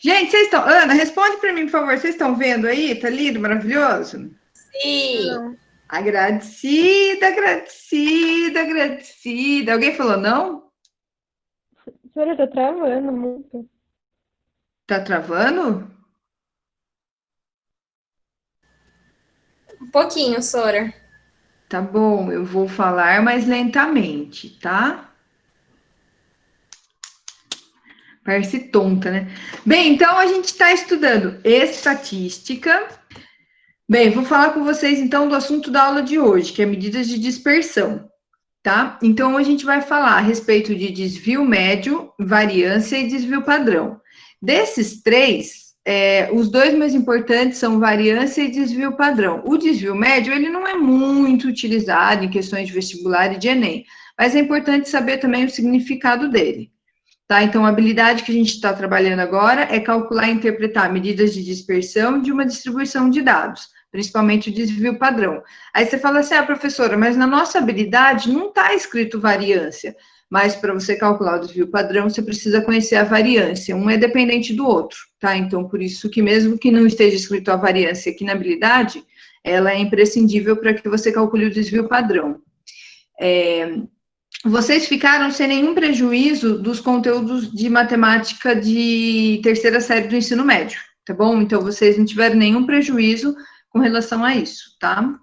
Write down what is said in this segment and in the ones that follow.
Gente, vocês estão... Ana, responde para mim, por favor. Vocês estão vendo aí? Tá lindo, maravilhoso? Sim. Agradecida, agradecida, agradecida. Alguém falou não? Senhora, tá travando muito. Tá travando? Um pouquinho, Sora. Tá bom, eu vou falar mais lentamente, tá? Parece tonta, né? Bem, então a gente está estudando estatística. Bem, vou falar com vocês então do assunto da aula de hoje, que é medidas de dispersão, tá? Então a gente vai falar a respeito de desvio médio, variância e desvio padrão. Desses três, os dois mais importantes são variância e desvio padrão. O desvio médio, ele não é muito utilizado em questões de vestibular e de Enem, mas é importante saber também o significado dele. Tá? Então, a habilidade que a gente está trabalhando agora é calcular e interpretar medidas de dispersão de uma distribuição de dados, principalmente o desvio padrão. Aí você fala assim, professora, mas na nossa habilidade não está escrito variância, mas para você calcular o desvio padrão, você precisa conhecer a variância, um é dependente do outro, tá? Então, por isso que mesmo que não esteja escrito a variância aqui na habilidade, ela é imprescindível para que você calcule o desvio padrão. Vocês ficaram sem nenhum prejuízo dos conteúdos de matemática de terceira série do ensino médio, tá bom? Então, vocês não tiveram nenhum prejuízo com relação a isso, tá?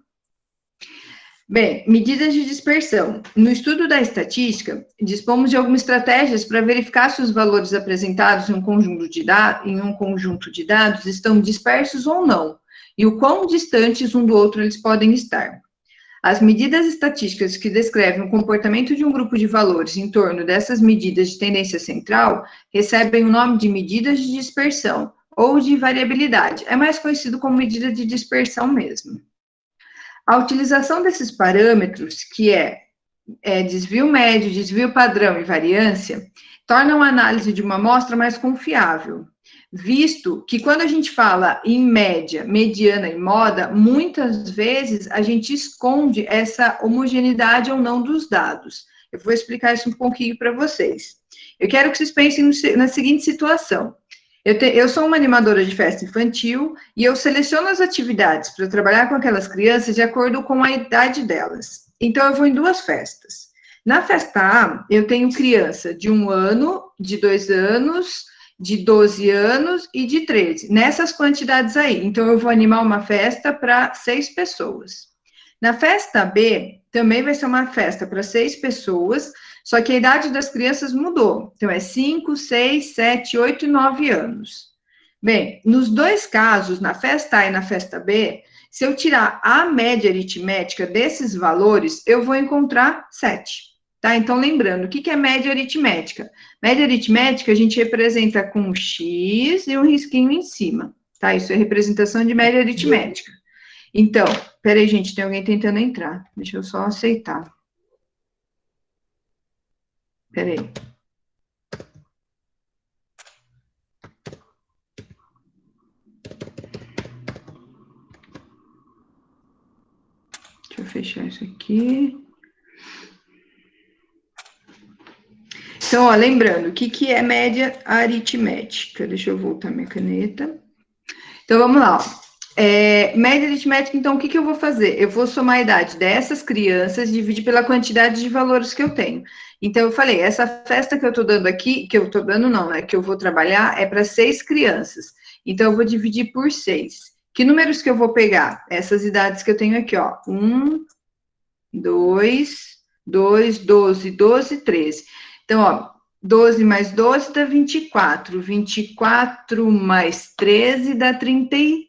Bem, medidas de dispersão. No estudo da estatística, dispomos de algumas estratégias para verificar se os valores apresentados em um conjunto de dados estão dispersos ou não, e o quão distantes um do outro eles podem estar. As medidas estatísticas que descrevem o comportamento de um grupo de valores em torno dessas medidas de tendência central recebem o nome de medidas de dispersão ou de variabilidade. É mais conhecido como medida de dispersão mesmo. A utilização desses parâmetros, que é desvio médio, desvio padrão e variância, tornam a análise de uma amostra mais confiável, visto que quando a gente fala em média, mediana e moda, muitas vezes a gente esconde essa homogeneidade ou não dos dados. Eu vou explicar isso um pouquinho para vocês. Eu quero que vocês pensem na seguinte situação. Eu sou uma animadora de festa infantil e eu seleciono as atividades para trabalhar com aquelas crianças de acordo com a idade delas. Então, eu vou em duas festas. Na festa A, eu tenho criança de 1 ano, de 2 anos, de 12 anos e de 13, nessas quantidades aí. Então, eu vou animar uma festa para 6 pessoas. Na festa B, também vai ser uma festa para 6 pessoas, só que a idade das crianças mudou. Então, é 5, 6, 7, 8 e 9 anos. Bem, nos dois casos, na festa A e na festa B, se eu tirar a média aritmética desses valores, eu vou encontrar 7. Tá? Então, lembrando, o que é média aritmética? Média aritmética a gente representa com um X e um risquinho em cima. Tá? Isso é representação de média aritmética. Então, peraí, gente, tem alguém tentando entrar. Deixa eu só aceitar. Peraí. Deixa eu fechar isso aqui. Então, ó, lembrando, o que é média aritmética? Deixa eu voltar minha caneta. Então, vamos lá. Média aritmética, então, o que eu vou fazer? Eu vou somar a idade dessas crianças, dividir pela quantidade de valores que eu tenho. Então, eu falei, essa festa que eu tô dando aqui, que eu tô dando não, né, que eu vou trabalhar, é para 6 crianças. Então, eu vou dividir por 6. Que números que eu vou pegar? Essas idades que eu tenho aqui, ó. 1, 2, 12, 12, 13. Então, ó, 12 mais 12 dá 24. 24 mais 13 dá 37.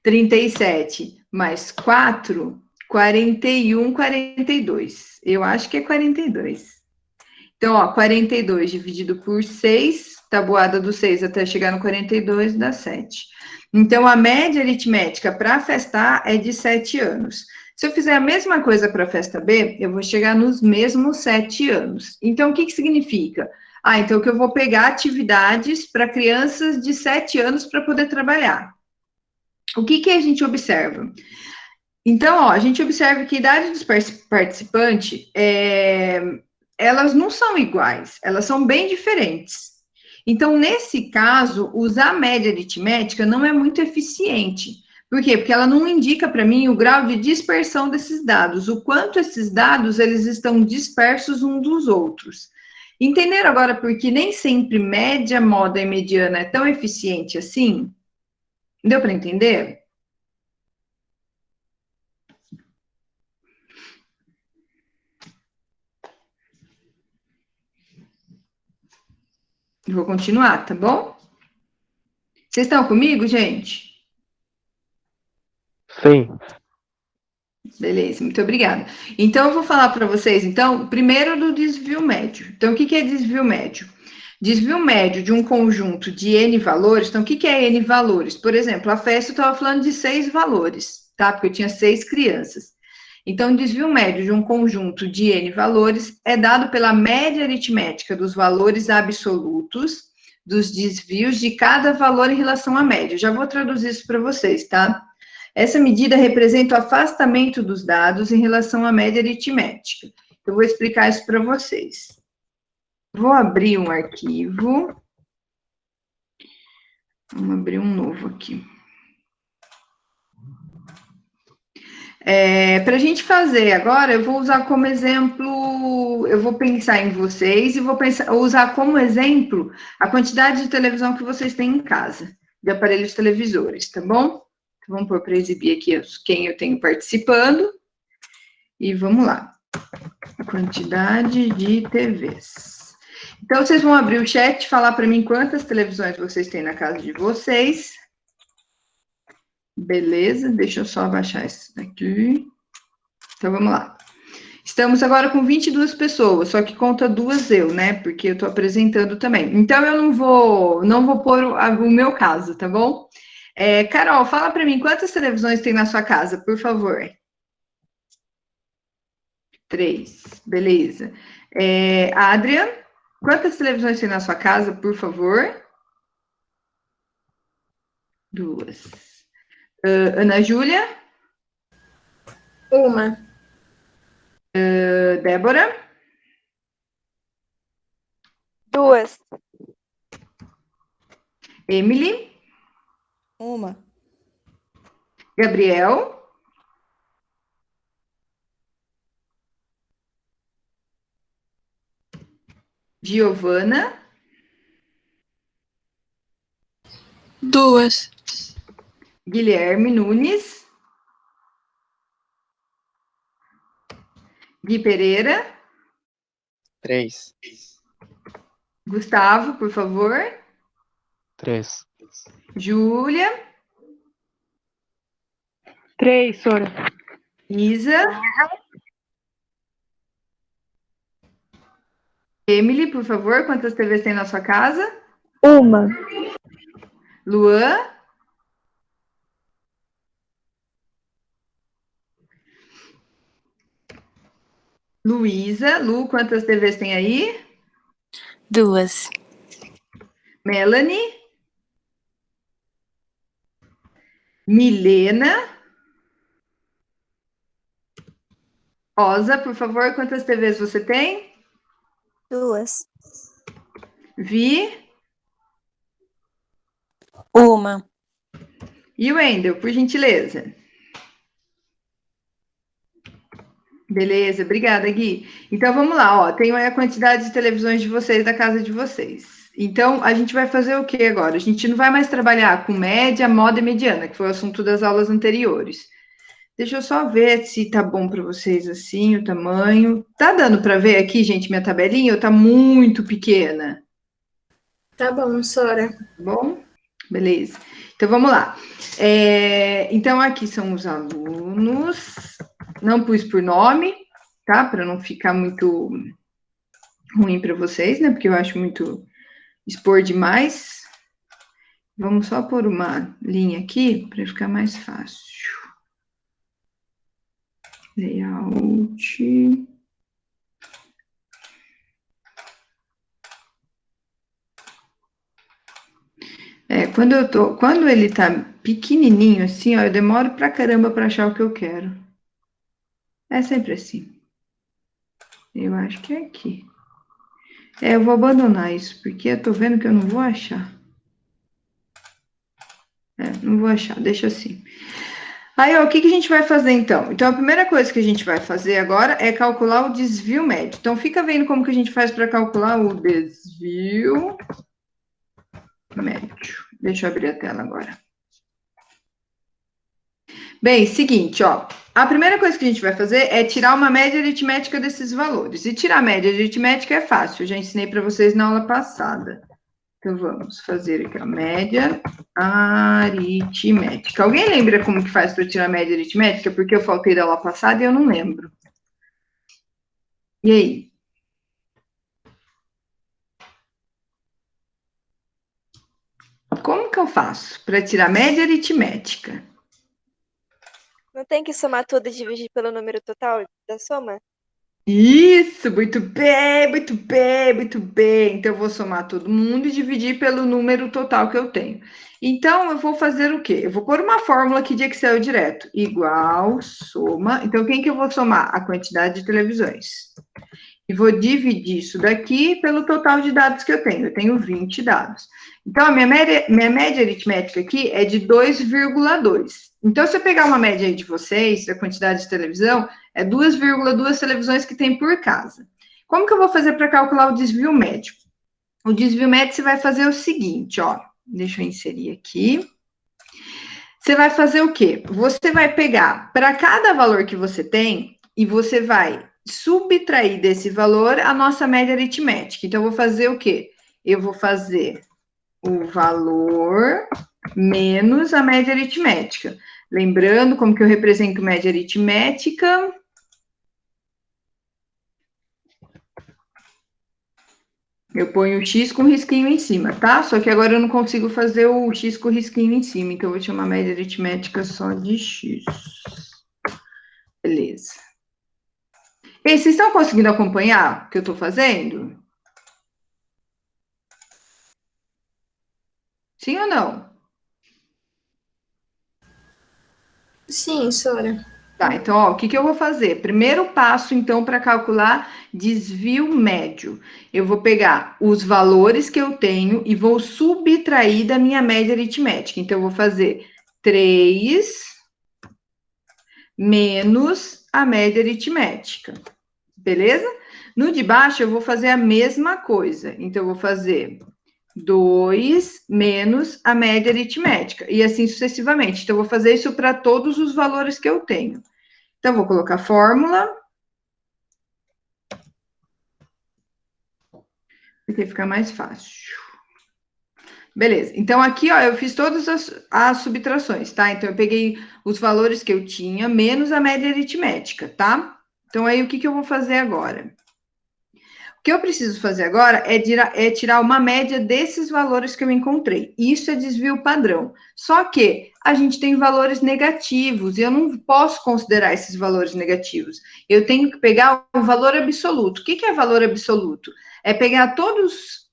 37 mais 4, 41, 42. Eu acho que é 42. Então, ó, 42 dividido por 6, tabuada do 6 até chegar no 42 dá 7. Então, a média aritmética para a festa A é de 7 anos. Se eu fizer a mesma coisa para a festa B, eu vou chegar nos mesmos 7 anos. Então, o que significa? Então que eu vou pegar atividades para crianças de 7 anos para poder trabalhar. O que a gente observa? Então, ó, a gente observa que a idade dos participantes, elas não são iguais, elas são bem diferentes. Então, nesse caso, usar a média aritmética não é muito eficiente. Por quê? Porque ela não indica para mim o grau de dispersão desses dados, o quanto esses dados eles estão dispersos uns dos outros. Entenderam agora por que nem sempre média, moda e mediana é tão eficiente assim? Deu para entender? Vou continuar, tá bom? Vocês estão comigo, gente? Sim. Beleza, muito obrigada. Então, eu vou falar para vocês, então, primeiro do desvio médio. Então, o que é desvio médio? Desvio médio de um conjunto de N valores. Então, o que é N valores? Por exemplo, a festa eu estava falando de 6 valores, tá? Porque eu tinha 6 crianças. Então, desvio médio de um conjunto de N valores é dado pela média aritmética dos valores absolutos dos desvios de cada valor em relação à média. Eu já vou traduzir isso para vocês, tá? Essa medida representa o afastamento dos dados em relação à média aritmética. Eu vou explicar isso para vocês. Vou abrir um arquivo. Vamos abrir um novo aqui. Para a gente fazer agora, eu vou usar como exemplo, eu vou pensar em vocês e vou usar como exemplo a quantidade de televisão que vocês têm em casa, de aparelhos televisores, tá bom? Então, vamos pôr para exibir aqui quem eu tenho participando. E vamos lá. A quantidade de TVs. Então, vocês vão abrir o chat e falar para mim quantas televisões vocês têm na casa de vocês. Beleza, deixa eu só abaixar isso daqui. Então, vamos lá. Estamos agora com 22 pessoas, só que conta 2 eu, né? Porque eu estou apresentando também. Então, eu não vou pôr o meu caso, tá bom? Carol, fala para mim, quantas televisões tem na sua casa, por favor? 3, beleza. Adrian, quantas televisões tem na sua casa, por favor? 2. Ana Júlia? Uma. Débora? 2. Emily? Uma. Gabriel? Giovana? 2. Guilherme Nunes? Gui Pereira? 3. Gustavo, por favor? 3. Júlia? 3, Sora. Isa? Emily, por favor, quantas TVs tem na sua casa? 1. Luan? Luísa? Lu, quantas TVs tem aí? 2. Melanie? Milena? Rosa, por favor, quantas TVs você tem? 2. Vi? Uma. E o Wendel, por gentileza? Beleza, obrigada, Gui. Então, vamos lá, ó, tenho aí a quantidade de televisões de vocês da casa de vocês. Então, a gente vai fazer o que agora? A gente não vai mais trabalhar com média, moda e mediana, que foi o assunto das aulas anteriores. Deixa eu só ver se tá bom para vocês assim, o tamanho. Tá dando para ver aqui, gente, minha tabelinha ou tá muito pequena? Tá bom, Sora. Tá bom? Beleza. Então, vamos lá. Então, aqui são os alunos. Não pus por nome, tá? Para não ficar muito ruim para vocês, né? Porque eu acho muito expor demais. Vamos só pôr uma linha aqui para ficar mais fácil. Layout. Quando ele tá pequenininho assim, ó, eu demoro pra caramba para achar o que eu quero. É sempre assim. Eu acho que é aqui. Eu vou abandonar isso, porque eu tô vendo que eu não vou achar. Não vou achar, deixa assim. Aí, ó, o que que a gente vai fazer, então? Então, a primeira coisa que a gente vai fazer agora é calcular o desvio médio. Então, fica vendo como que a gente faz para calcular o desvio médio. Deixa eu abrir a tela agora. Bem, seguinte, ó. A primeira coisa que a gente vai fazer é tirar uma média aritmética desses valores. E tirar a média aritmética é fácil, eu já ensinei para vocês na aula passada. Então, vamos fazer aqui a média aritmética. Alguém lembra como que faz para tirar a média aritmética? Porque eu faltei da aula passada e eu não lembro. E aí? Como que eu faço para tirar a média aritmética? Não tem que somar tudo e dividir pelo número total da soma? Isso, muito bem, muito bem, muito bem. Então, eu vou somar todo mundo e dividir pelo número total que eu tenho. Então, eu vou fazer o quê? Eu vou pôr uma fórmula aqui de Excel direto. Igual, soma. Então, quem que eu vou somar? A quantidade de televisões. E vou dividir isso daqui pelo total de dados que eu tenho. Eu tenho 20 dados. Então, a minha média aritmética aqui é de 2,2. Então, se eu pegar uma média aí de vocês, da quantidade de televisão, é 2,2 televisões que tem por casa. Como que eu vou fazer para calcular o desvio médio? O desvio médio você vai fazer o seguinte, ó. Deixa eu inserir aqui. Você vai fazer o quê? Você vai pegar para cada valor que você tem e você vai subtrair desse valor a nossa média aritmética. Então, eu vou fazer o quê? Eu vou fazer o valor menos a média aritmética. Lembrando como que eu represento média aritmética. Eu ponho o X com risquinho em cima, tá? Só que agora eu não consigo fazer o X com risquinho em cima, então eu vou chamar média aritmética só de X. Beleza. E vocês estão conseguindo acompanhar o que eu estou fazendo? Sim ou não? Sim, Sora. Tá, então, ó, o que que eu vou fazer? Primeiro passo, então, para calcular desvio médio. Eu vou pegar os valores que eu tenho e vou subtrair da minha média aritmética. Então, eu vou fazer 3 menos a média aritmética. Beleza? No de baixo, eu vou fazer a mesma coisa. Então, eu vou fazer 2 menos a média aritmética, e assim sucessivamente. Então, eu vou fazer isso para todos os valores que eu tenho. Então, eu vou colocar fórmula. Porque fica mais fácil. Beleza. Então, aqui, ó, eu fiz todas as subtrações, tá? Então, eu peguei os valores que eu tinha, menos a média aritmética, tá? Então, aí, o que que eu vou fazer agora? O que eu preciso fazer agora é tirar uma média desses valores que eu encontrei. Isso é desvio padrão. Só que a gente tem valores negativos e eu não posso considerar esses valores negativos. Eu tenho que pegar o valor absoluto. O que que é valor absoluto? É pegar todos.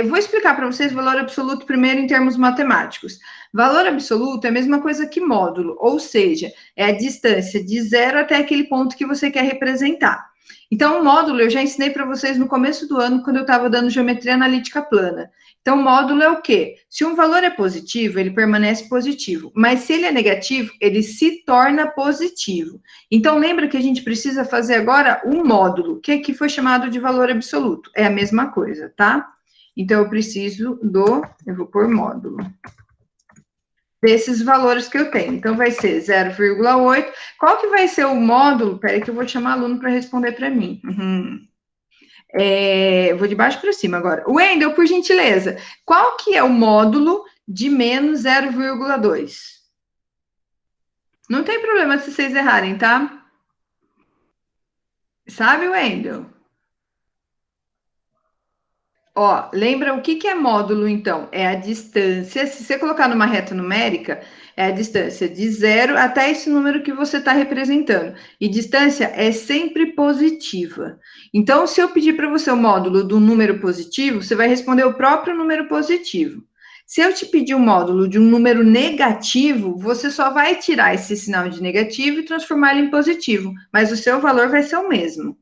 Vou explicar para vocês o valor absoluto primeiro em termos matemáticos. Valor absoluto é a mesma coisa que módulo, ou seja, é a distância de zero até aquele ponto que você quer representar. Então, o módulo eu já ensinei para vocês no começo do ano, quando eu estava dando geometria analítica plana. Então, o módulo é o quê? Se um valor é positivo, ele permanece positivo. Mas se ele é negativo, ele se torna positivo. Então, lembra que a gente precisa fazer agora um módulo, que aqui foi chamado de valor absoluto. É a mesma coisa, tá? Então, eu preciso eu vou pôr módulo desses valores que eu tenho. Então, vai ser 0,8. Qual que vai ser o módulo? Peraí que eu vou chamar aluno para responder para mim. Vou de baixo para cima agora. Wendel, por gentileza, qual que é o módulo de menos 0,2? Não tem problema se vocês errarem, tá? Sabe, Wendel? Ó, lembra o que que é módulo, então? É a distância, se você colocar numa reta numérica, é a distância de zero até esse número que você está representando. E distância é sempre positiva. Então, se eu pedir para você o módulo do número positivo, você vai responder o próprio número positivo. Se eu te pedir o módulo de um número negativo, você só vai tirar esse sinal de negativo e transformar ele em positivo, mas o seu valor vai ser o mesmo,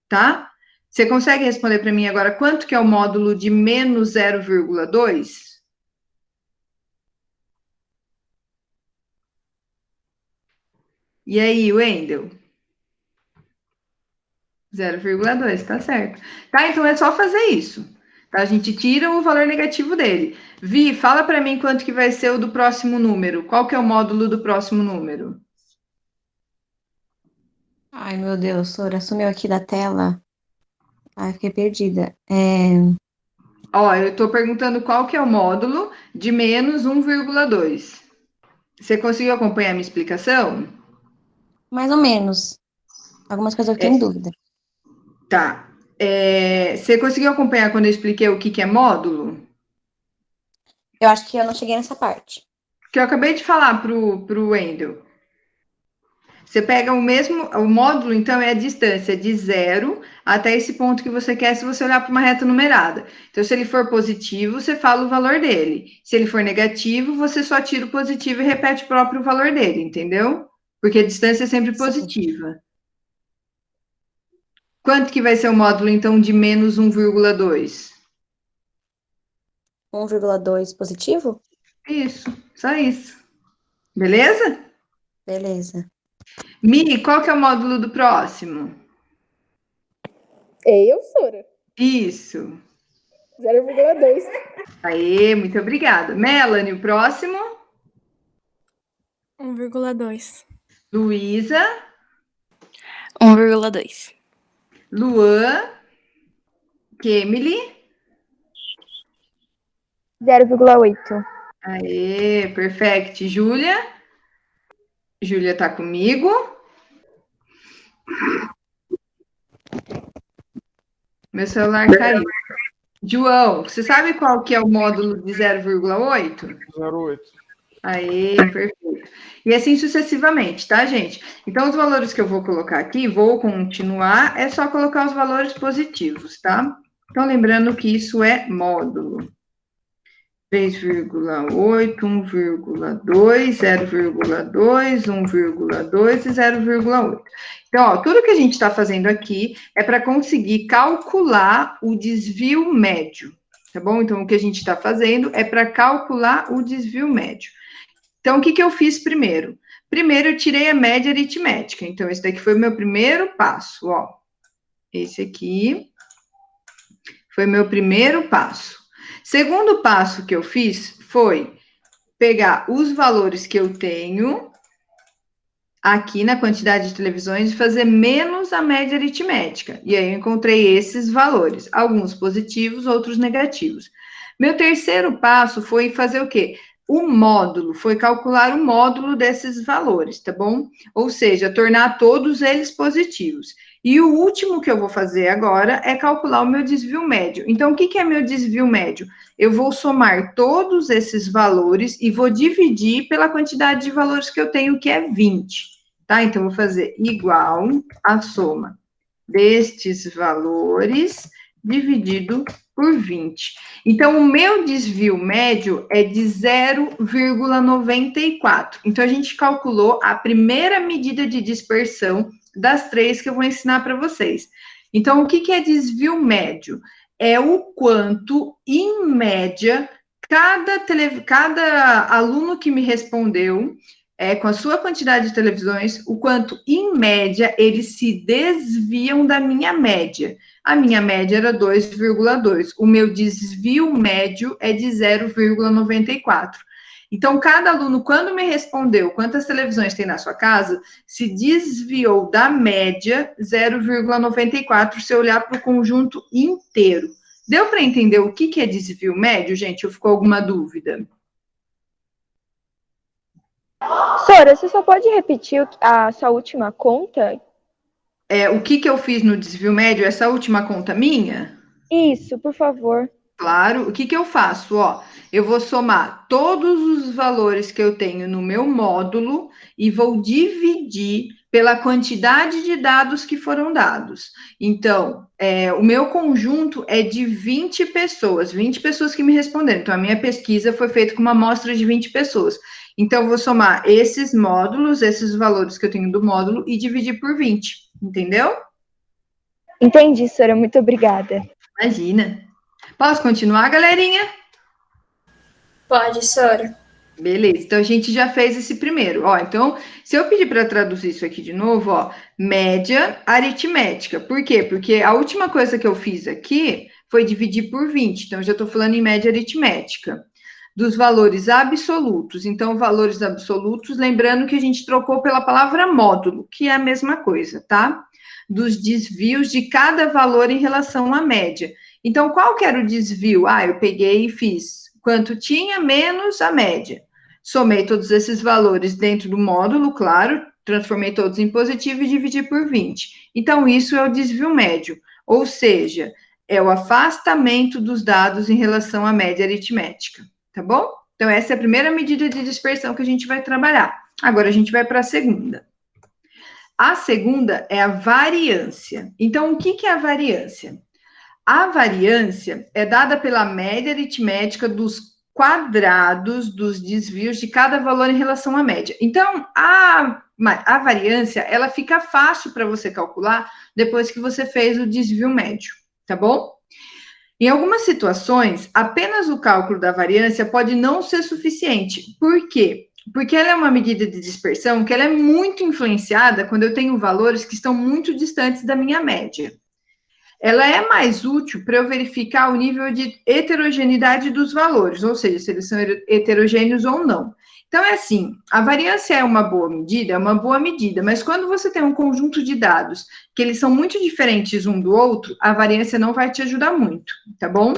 tá? Você consegue responder para mim agora quanto que é o módulo de menos 0,2? E aí, Wendel? 0,2, tá certo. Tá, então é só fazer isso. Tá? A gente tira o valor negativo dele. Vi, fala para mim quanto que vai ser o do próximo número. Qual que é o módulo do próximo número? Ai, meu Deus, Sora, sumiu aqui da tela. Ai, fiquei perdida. Ó, eu estou perguntando qual que é o módulo de menos 1,2. Você conseguiu acompanhar a minha explicação? Mais ou menos. Algumas coisas eu tenho dúvida. Tá. Você conseguiu acompanhar quando eu expliquei o que que é módulo? Eu acho que eu não cheguei nessa parte. Que eu acabei de falar pro Wendel. Você pega o módulo, então, é a distância de 0 até esse ponto que você quer, se você olhar para uma reta numerada. Então, se ele for positivo, você fala o valor dele. Se ele for negativo, você só tira o positivo e repete o próprio valor dele, entendeu? Porque a distância é sempre positiva. Quanto que vai ser o módulo, então, de menos 1,2? 1,2 positivo? Isso, só isso. Beleza? Beleza. Mi, qual que é o módulo do próximo? Eu, Sora? Isso. 0,2. Aê, muito obrigada. Melanie, o próximo? 1,2. Luísa, 1,2. Luan, Kemily. 0,8. Aê, perfect. Júlia. Júlia tá comigo. Meu celular caiu. João, você sabe qual que é o módulo de 0,8? 0,8. Aê, perfeito. E assim sucessivamente, tá, gente? Então, os valores que eu vou colocar aqui, vou continuar, é só colocar os valores positivos, tá? Então, lembrando que isso é módulo. 3,8, 1,2, 0,2, 1,2 e 0,8. Então, ó, tudo que a gente está fazendo aqui é para conseguir calcular o desvio médio, tá bom? Então, o que a gente está fazendo é para calcular o desvio médio. Então, o que que eu fiz primeiro? Primeiro, eu tirei a média aritmética. Então, esse daqui foi o meu primeiro passo, ó. Esse aqui foi meu primeiro passo. Segundo passo que eu fiz foi pegar os valores que eu tenho aqui na quantidade de televisões e fazer menos a média aritmética. E aí eu encontrei esses valores, alguns positivos, outros negativos. Meu terceiro passo foi fazer o quê? O módulo, foi calcular o módulo desses valores, tá bom? Ou seja, tornar todos eles positivos. E o último que eu vou fazer agora é calcular o meu desvio médio. Então, o que que é meu desvio médio? Eu vou somar todos esses valores e vou dividir pela quantidade de valores que eu tenho, que é 20. Tá? Então, eu vou fazer igual a soma destes valores dividido por 20. Então, o meu desvio médio é de 0,94. Então, a gente calculou a primeira medida de dispersão das três que eu vou ensinar para vocês. Então, o que que é desvio médio? É o quanto, em média, cada aluno que me respondeu, com a sua quantidade de televisões, o quanto, em média, eles se desviam da minha média. A minha média era 2,2. O meu desvio médio é de 0,94. Então, cada aluno, quando me respondeu quantas televisões tem na sua casa, se desviou da média 0,94 se eu olhar para o conjunto inteiro. Deu para entender o que é desvio médio, gente? Ou ficou alguma dúvida? Sora, você só pode repetir a sua última conta? O que eu fiz no desvio médio, essa última conta minha? Isso, por favor. Claro, o que eu faço? Ó, eu vou somar todos os valores que eu tenho no meu módulo e vou dividir pela quantidade de dados que foram dados. Então, o meu conjunto é de 20 pessoas que me responderam. Então, a minha pesquisa foi feita com uma amostra de 20 pessoas. Então, eu vou somar esses módulos, esses valores que eu tenho do módulo e dividir por 20, entendeu? Entendi, senhora. Muito obrigada. Imagina. Posso continuar, galerinha? Pode, senhora. Beleza, então a gente já fez esse primeiro. Ó, então, se eu pedir para traduzir isso aqui de novo, ó, média aritmética. Por quê? Porque a última coisa que eu fiz aqui foi dividir por 20. Então, eu já estou falando em média aritmética. Dos valores absolutos. Então, valores absolutos, lembrando que a gente trocou pela palavra módulo, que é a mesma coisa, tá? Dos desvios de cada valor em relação à média. Então, qual que era o desvio? Ah, eu peguei e fiz quanto tinha menos a média. Somei todos esses valores dentro do módulo, claro, transformei todos em positivo e dividi por 20. Então, isso é o desvio médio, ou seja, é o afastamento dos dados em relação à média aritmética, tá bom? Então, essa é a primeira medida de dispersão que a gente vai trabalhar. Agora, a gente vai para a segunda. A segunda é a variância. Então, o que é a variância? A variância é dada pela média aritmética dos quadrados dos desvios de cada valor em relação à média. Então, a variância, ela fica fácil para você calcular depois que você fez o desvio médio, tá bom? Em algumas situações, apenas o cálculo da variância pode não ser suficiente. Por quê? Porque ela é uma medida de dispersão que ela é muito influenciada quando eu tenho valores que estão muito distantes da minha média. Ela é mais útil para eu verificar o nível de heterogeneidade dos valores, ou seja, se eles são heterogêneos ou não. Então, é assim, a variância é uma boa medida, mas quando você tem um conjunto de dados que eles são muito diferentes um do outro, a variância não vai te ajudar muito, tá bom?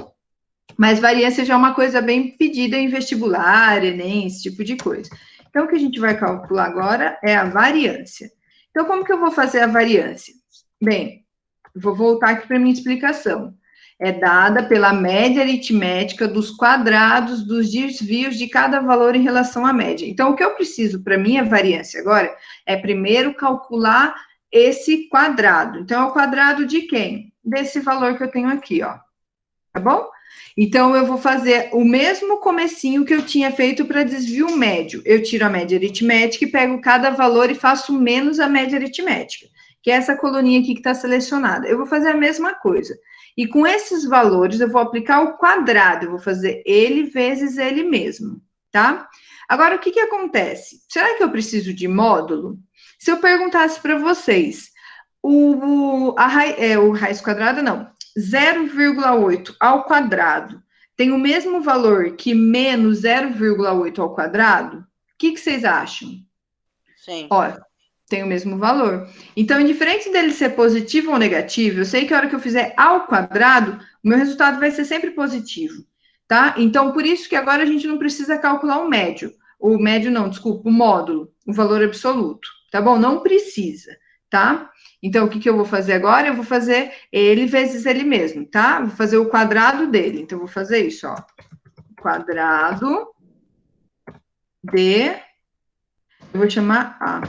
Mas variância já é uma coisa bem pedida em vestibular, Enem, esse tipo de coisa. Então, o que a gente vai calcular agora é a variância. Então, como que eu vou fazer a variância? Bem, vou voltar aqui para a minha explicação. É dada pela média aritmética dos quadrados dos desvios de cada valor em relação à média. Então, o que eu preciso para minha variância agora é primeiro calcular esse quadrado. Então, é o quadrado de quem? Desse valor que eu tenho aqui, ó. Tá bom? Então, eu vou fazer o mesmo comecinho que eu tinha feito para desvio médio. Eu tiro a média aritmética e pego cada valor e faço menos a média aritmética, que é essa coluninha aqui que está selecionada. Eu vou fazer a mesma coisa. E com esses valores, eu vou aplicar o quadrado. Eu vou fazer ele vezes ele mesmo, tá? Agora, o que acontece? Será que eu preciso de módulo? Se eu perguntasse para vocês, o raiz quadrada, não, 0,8 ao quadrado tem o mesmo valor que menos 0,8 ao quadrado? O que vocês acham? Sim. Ó, tem o mesmo valor. Então, indiferente dele ser positivo ou negativo, eu sei que a hora que eu fizer ao quadrado, o meu resultado vai ser sempre positivo, tá? Então, por isso que agora a gente não precisa calcular o médio. O médio não, desculpa, o módulo, o valor absoluto, tá bom? Não precisa, tá? Então, o que eu vou fazer agora? Eu vou fazer ele vezes ele mesmo, tá? Vou fazer o quadrado dele. Então, eu vou fazer isso, ó. Quadrado de... Eu vou chamar A.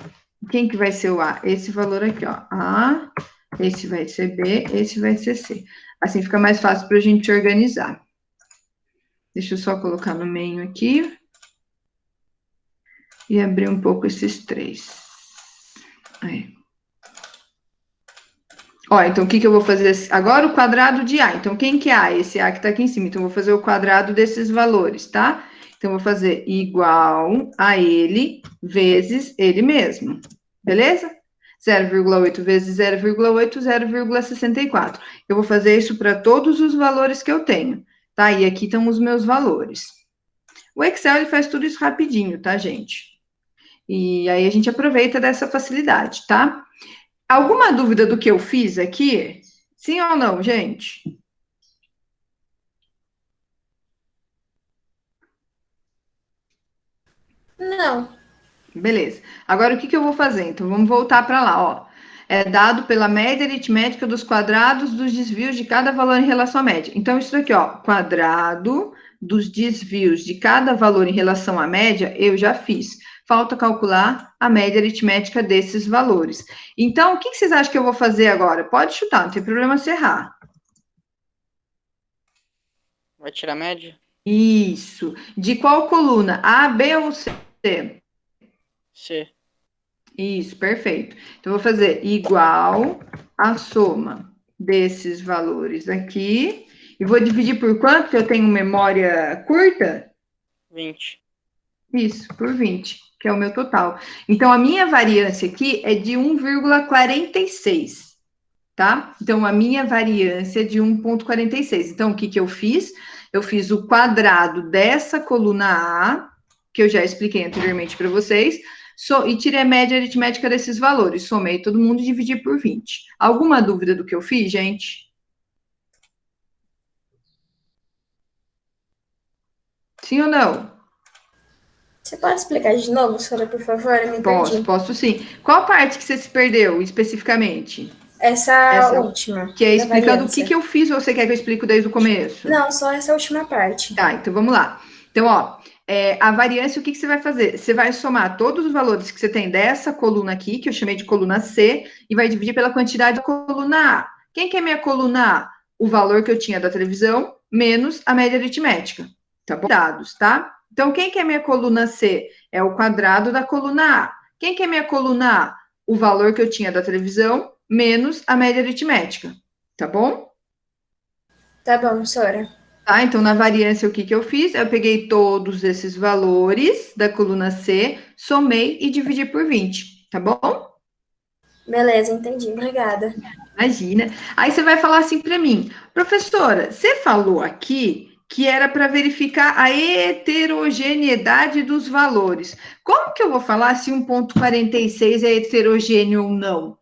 Quem que vai ser o A? Esse valor aqui, ó. A, esse vai ser B, esse vai ser C. Assim fica mais fácil para a gente organizar. Deixa eu só colocar no meio aqui. E abrir um pouco esses três. Aí. Ó, então, o que eu vou fazer? Agora, o quadrado de A. Então, quem que é A? Esse A que tá aqui em cima. Então, eu vou fazer o quadrado desses valores, tá? Então, eu vou fazer igual a ele vezes ele mesmo. Beleza? 0,8 vezes 0,8, 0,64. Eu vou fazer isso para todos os valores que eu tenho, tá? E aqui estão os meus valores. O Excel, ele faz tudo isso rapidinho, tá, gente? E aí, a gente aproveita dessa facilidade, tá? Alguma dúvida do que eu fiz aqui? Sim ou não, gente? Não. Beleza. Agora, o que eu vou fazer? Então, vamos voltar para lá, ó. É dado pela média aritmética dos quadrados dos desvios de cada valor em relação à média. Então, isso aqui, ó, quadrado dos desvios de cada valor em relação à média, eu já fiz. Falta calcular a média aritmética desses valores. Então, o que vocês acham que eu vou fazer agora? Pode chutar, não tem problema se errar. Vai tirar a média? Isso. De qual coluna? A, B ou C? C. Isso, perfeito. Então, eu vou fazer igual a soma desses valores aqui. E vou dividir por quanto, que eu tenho memória curta? 20. Isso, por 20, que é o meu total. Então, a minha variância aqui é de 1,46, tá? Então, a minha variância é de 1,46. Então, o que que eu fiz? Eu fiz o quadrado dessa coluna A, que eu já expliquei anteriormente para vocês, e tirei a média aritmética desses valores. Somei todo mundo e dividi por 20. Alguma dúvida do que eu fiz, gente? Sim ou não? Você pode explicar de novo, senhora, por favor? Eu me perdi. Posso sim. Qual parte que você se perdeu, especificamente? Essa última. Que é da explicando o variância. que eu fiz, ou você quer que eu explique desde o começo? Não, só essa última parte. Tá, então vamos lá. Então, ó, a variância, o que que você vai fazer? Você vai somar todos os valores que você tem dessa coluna aqui, que eu chamei de coluna C, e vai dividir pela quantidade da coluna A. Quem que é minha coluna A? O valor que eu tinha da televisão, menos a média aritmética. Tá bom? Dados, tá? Então, quem que é minha coluna C? É o quadrado da coluna A. Quem que é minha coluna A? O valor que eu tinha da televisão, menos a média aritmética. Tá bom? Tá bom, senhora. Tá, então, na variância, o que que eu fiz? Eu peguei todos esses valores da coluna C, somei e dividi por 20, tá bom? Beleza, entendi. Obrigada. Imagina. Aí você vai falar assim para mim, professora, você falou aqui que era para verificar a heterogeneidade dos valores. Como que eu vou falar se 1,46 é heterogêneo ou não?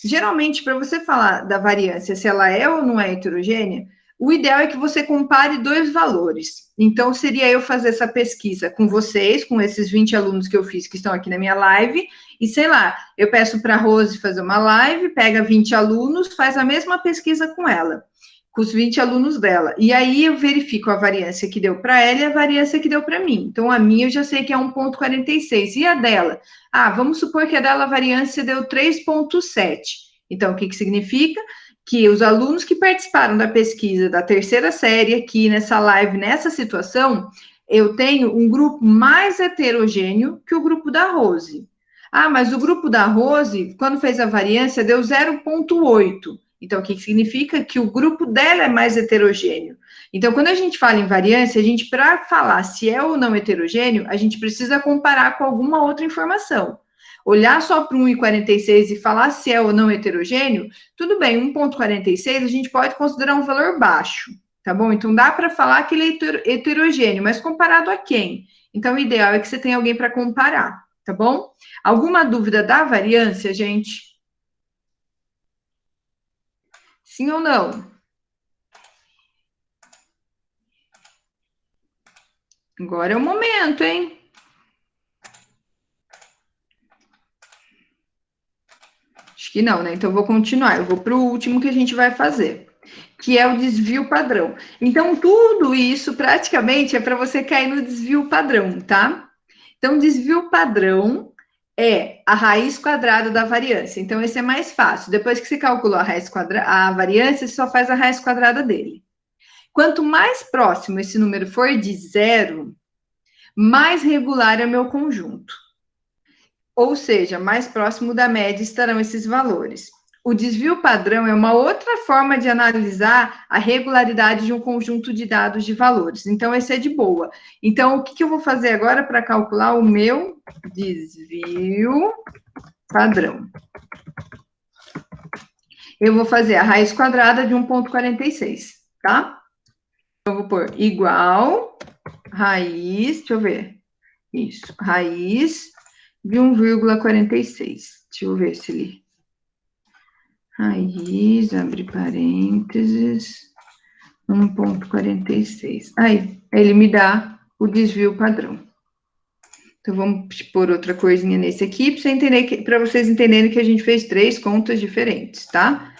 Geralmente, para você falar da variância, se ela é ou não é heterogênea, o ideal é que você compare dois valores. Então, seria eu fazer essa pesquisa com vocês, com esses 20 alunos que eu fiz, que estão aqui na minha live, e sei lá, eu peço para a Rose fazer uma live, pega 20 alunos, faz a mesma pesquisa com ela, com os 20 alunos dela. E aí eu verifico a variância que deu para ela e a variância que deu para mim. Então, a minha eu já sei que é 1,46. E a dela? Ah, vamos supor que a dela a variância deu 3,7. Então, o que que significa? Que os alunos que participaram da pesquisa da terceira série aqui nessa live, nessa situação, eu tenho um grupo mais heterogêneo que o grupo da Rose. Ah, mas o grupo da Rose, quando fez a variância, deu 0,8. Então, o que significa? Que o grupo dela é mais heterogêneo. Então, quando a gente fala em variância, a gente, para falar se é ou não heterogêneo, a gente precisa comparar com alguma outra informação. Olhar só para 1,46 e falar se é ou não heterogêneo, tudo bem, 1,46 a gente pode considerar um valor baixo, tá bom? Então, dá para falar que ele é heterogêneo, mas comparado a quem? Então, o ideal é que você tenha alguém para comparar, tá bom? Alguma dúvida da variância, gente? Sim ou não? Agora é o momento, hein? Acho que não, né? Então, eu vou continuar. Eu vou para o último que a gente vai fazer, que é o desvio padrão. Então, tudo isso, praticamente, é para você cair no desvio padrão, tá? Então, desvio padrão é a raiz quadrada da variância. Então, esse é mais fácil. Depois que você calculou a variância, você só faz a raiz quadrada dele. Quanto mais próximo esse número for de zero, mais regular é o meu conjunto. Ou seja, mais próximo da média estarão esses valores. O desvio padrão é uma outra forma de analisar a regularidade de um conjunto de dados de valores. Então, esse é de boa. Então, o que eu vou fazer agora para calcular o meu desvio padrão? Eu vou fazer a raiz quadrada de 1,46, tá? Eu vou pôr igual raiz, deixa eu ver. Isso, raiz de 1,46. Deixa eu ver se ele... Raiz, abre parênteses, 1,46. Aí, ele me dá o desvio padrão. Então, vamos pôr outra coisinha nesse aqui, para vocês entenderem que a gente fez 3 contas diferentes, tá?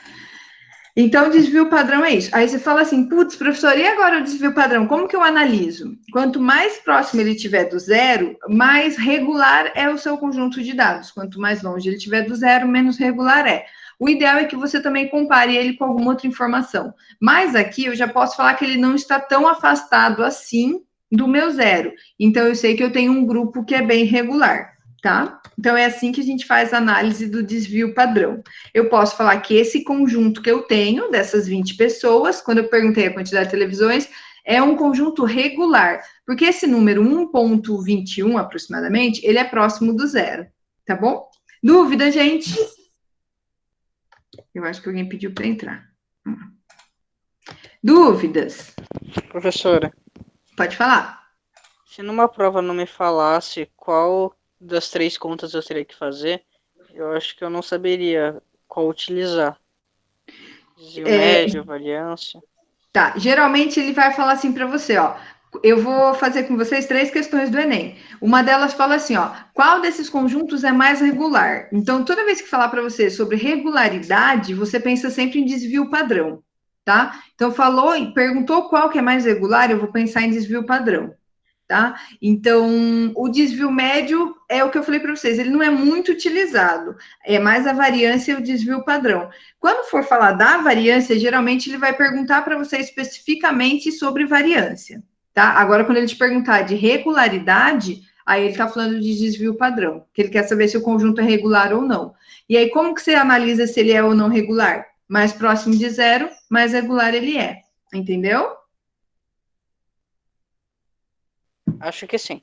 Então, o desvio padrão é isso. Aí você fala assim, putz, professor, e agora o desvio padrão? Como que eu analiso? Quanto mais próximo ele estiver do zero, mais regular é o seu conjunto de dados. Quanto mais longe ele estiver do zero, menos regular é. O ideal é que você também compare ele com alguma outra informação. Mas aqui eu já posso falar que ele não está tão afastado assim do meu zero. Então, eu sei que eu tenho um grupo que é bem regular, tá? Então, é assim que a gente faz a análise do desvio padrão. Eu posso falar que esse conjunto que eu tenho, dessas 20 pessoas, quando eu perguntei a quantidade de televisões, é um conjunto regular, porque esse número 1,21 aproximadamente, ele é próximo do zero, tá bom? Dúvida, gente? Eu acho que alguém pediu para entrar. Dúvidas? Professora, Pode falar. se numa prova não me falasse qual das 3 contas eu teria que fazer, eu acho que eu não saberia qual utilizar. Desvio médio, variância. Tá, geralmente ele vai falar assim para você, ó. Eu vou fazer com vocês 3 questões do Enem. Uma delas fala assim, ó, qual desses conjuntos é mais regular? Então, toda vez que falar para você sobre regularidade, você pensa sempre em desvio padrão, tá? Então, perguntou qual que é mais regular, eu vou pensar em desvio padrão, tá? Então, o desvio médio é o que eu falei para vocês, ele não é muito utilizado, é mais a variância e o desvio padrão. Quando for falar da variância, geralmente ele vai perguntar para você especificamente sobre variância, tá? Agora, quando ele te perguntar de regularidade, aí ele está falando de desvio padrão, que ele quer saber se o conjunto é regular ou não. E aí, como que você analisa se ele é ou não regular? Mais próximo de zero, mais regular ele é, entendeu? Acho que sim.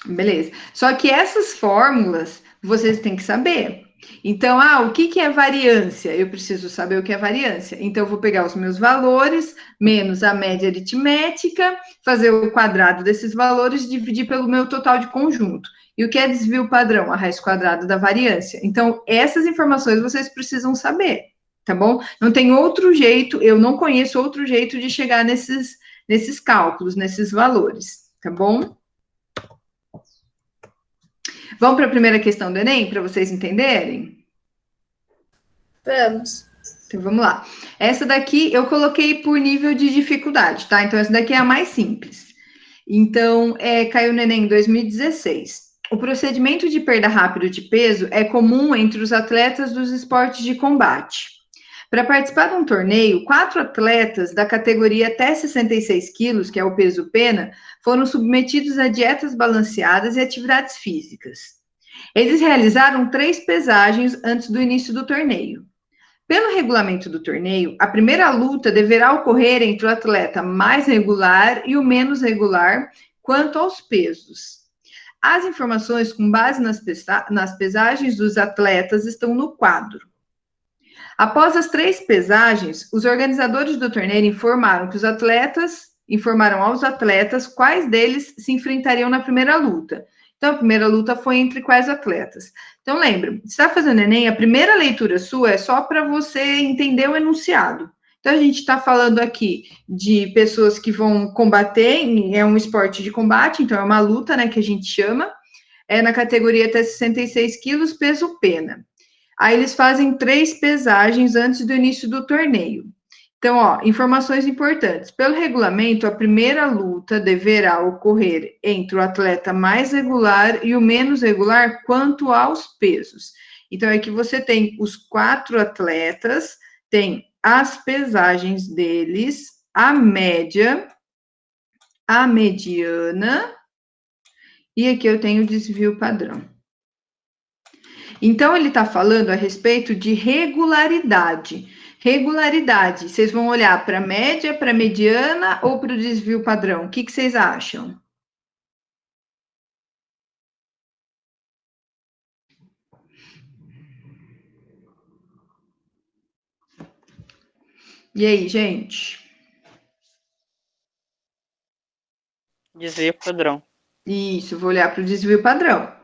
Beleza. Só que essas fórmulas vocês têm que saber. Então, o que é variância? Eu preciso saber o que é variância. Então, eu vou pegar os meus valores, menos a média aritmética, fazer o quadrado desses valores e dividir pelo meu total de conjunto. E o que é desvio padrão? A raiz quadrada da variância. Então, essas informações vocês precisam saber, tá bom? Não tem outro jeito, eu não conheço outro jeito de chegar nesses cálculos, nesses valores, tá bom? Vamos para a primeira questão do Enem, para vocês entenderem? Vamos. Então, vamos lá. Essa daqui eu coloquei por nível de dificuldade, tá? Então, essa daqui é a mais simples. Então, caiu no Enem em 2016. O procedimento de perda rápida de peso é comum entre os atletas dos esportes de combate. Para participar de um torneio, 4 atletas da categoria até 66 quilos, que é o peso pena, foram submetidos a dietas balanceadas e atividades físicas. Eles realizaram 3 pesagens antes do início do torneio. Pelo regulamento do torneio, a primeira luta deverá ocorrer entre o atleta mais regular e o menos regular quanto aos pesos. As informações com base nas pesagens dos atletas estão no quadro. Após as 3 pesagens, os organizadores do torneio informaram aos atletas quais deles se enfrentariam na primeira luta. Então, a primeira luta foi entre quais atletas? Então, lembra, se está fazendo Enem, a primeira leitura sua é só para você entender o enunciado. Então, a gente está falando aqui de pessoas que vão combater, é um esporte de combate, então é uma luta, né, que a gente chama, é na categoria até 66 quilos, peso pena. Aí eles fazem 3 pesagens antes do início do torneio. Então, informações importantes. Pelo regulamento, a primeira luta deverá ocorrer entre o atleta mais regular e o menos regular quanto aos pesos. Então, aqui você tem os 4 atletas, tem as pesagens deles, a média, a mediana, e aqui eu tenho o desvio padrão. Então, ele está falando a respeito de regularidade. Regularidade, vocês vão olhar para a média, para a mediana ou para o desvio padrão? O que vocês acham? E aí, gente? Desvio padrão. Isso, vou olhar para o desvio padrão.